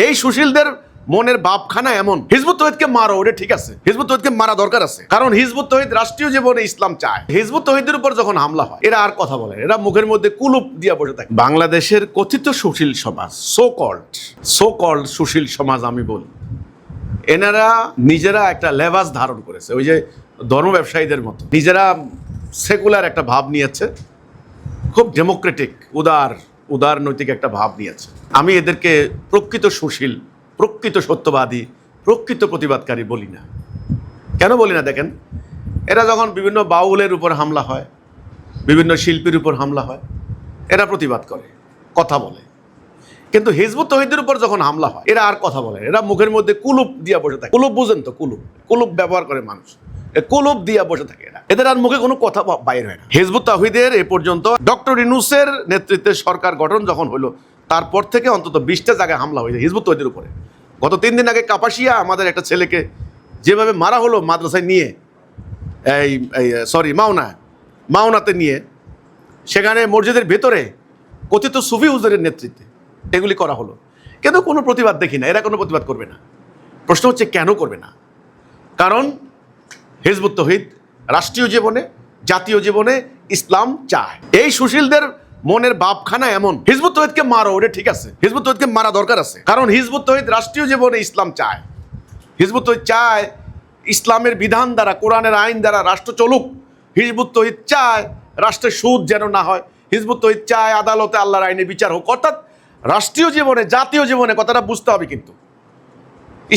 এই সুশীলদের মনের ভাবখানা এমন, হিজবুত তৌহিদকে মারো, ওটা ঠিক আছে, হিজবুত তৌহিদকে মারা দরকার আছে, কারণ হিজবুত তৌহিদ রাষ্ট্রীয় জীবনে ইসলাম চায়। হিজবুত তৌহিদের উপর যখন হামলা হয়, এরা আর কথা বলে, এরা মুখের মধ্যে কুলুপ দিয়ে বসে থাকে। বাংলাদেশের কথিত সুশীল সমাজ, সো কল্ড সুশীল সমাজ আমি বলি, এনারা নিজেরা একটা লেবাস ধারণ করেছে, ওই যে ধর্ম ব্যবসায়ীদের মতো নিজেরা সেকুলার একটা ভাব নিয়েছে, খুব ডেমোক্রেটিক উদার নৈতিক একটা ভাব নিয়েছে। আমি এদেরকে প্রকৃত সুশীল, প্রকৃত সত্যবাদী, প্রকৃত প্রতিবাদকারী বলি না। কেন বলি না? দেখেন, এরা যখন বিভিন্ন বাউলের উপর হামলা হয়, বিভিন্ন শিল্পীর উপর হামলা হয়, এরা প্রতিবাদ করে, কথা বলে। কিন্তু হিজবুত তৌহিদের উপর যখন হামলা হয়, এরা আর কথা বলে, এরা মুখের মধ্যে কুলুপ দিয়া বসে থাকে। কুলুপ বুঝেন তো? কুলুপ ব্যবহার করে মানুষ, কুলুপ দিয়া বসে থাকে এরা, এদের আর মুখে কোনো কথা বাইর হয় না। হিজবুত তৌহিদের এ পর্যন্ত ডক্টর ইউনূসের নেতৃত্বে সরকার গঠন যখন হলো, তারপর থেকে অন্তত 20টা জায়গায় হামলা হয়েছে হিজবুত তৌহিদের উপরে। গত 3 দিন আগে কাপাসিয়া আমাদের একটা ছেলেকে যেভাবে মারা হলো মাদ্রাসায় নিয়ে, মাওনাতে নিয়ে, সেখানে মসজিদের ভেতরে কথিত সুফি হুজুরের নেতৃত্বে এগুলি করা হলো, কিন্তু কোনো প্রতিবাদ দেখি না। এরা কোনো প্রতিবাদ করবে না। প্রশ্ন হচ্ছে কেন করবে না? কারণ হিজবুত তৌহিদ রাষ্ট্রীয় জীবনে, জাতীয় জীবনে ইসলাম চায়। এই সুশীলদের মনের ভাবখানা এমন, হিজবুত তৌহিদকে মারো, ওটা ঠিক আছে, হিজবুত তৌহিদকে মারা দরকার আছে, কারণ হিজবুত তৌহিদ রাষ্ট্রীয় জীবনে ইসলাম চায়। হিজবুত তৌহিদ চায় ইসলামের বিধান দ্বারা, কোরআনের আইন দ্বারা রাষ্ট্র চলুক। হিজবুত তৌহিদ চায় রাষ্ট্রের সুদ যেন না হয়। হিজবুত তৌহিদ চায় আদালতে আল্লাহর আইনে বিচার হোক। অর্থাৎ রাষ্ট্রীয় জীবনে, জাতীয় জীবনে, কথাটা বুঝতে হবে। কিন্তু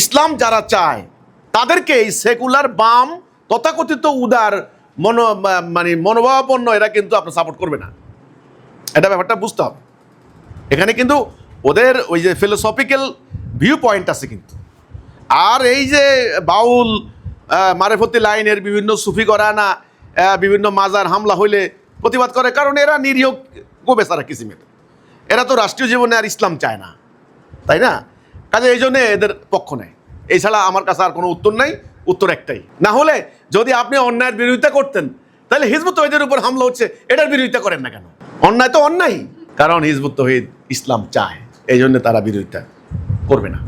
ইসলাম যারা চায় তাদেরকে এই সেকুলার বাম তথাকথিত উদার মনোভাবাপন্ন এরা কিন্তু আপনার সাপোর্ট করবে না। এটা ব্যাপারটা বুঝতে হবে। এখানে কিন্তু ওদের ওই যে ফিলোসফিক্যাল ভিউ পয়েন্ট আছে কিন্তু। আর এই যে বাউল মারেফতি লাইনের বিভিন্ন সুফি গরানা, বিভিন্ন মাজার হামলা হইলে প্রতিবাদ করে, কারণ এরা নিরীহ গোবেচারা কিসিমের। এরা তো রাষ্ট্রীয় জীবনে আর ইসলাম চায় না, তাই না? কাজে এই জন্যে এদের পক্ষ নেয়। এছাড়া আমার কাছে আর কোনো উত্তর নাই, উত্তর একটাই। না হলে যদি আপনি অন্যায়ের বিরোধিতা করতেন, তাহলে হিজবুত তৌহিদের উপর হামলা হচ্ছে, এটার বিরোধিতা করেন না কেন? অন্যায় তো অন্যায়, কারণ হিজবুত তৌহিদ ইসলাম চায়, এই জন্য তারা বিরোধিতা করবে না।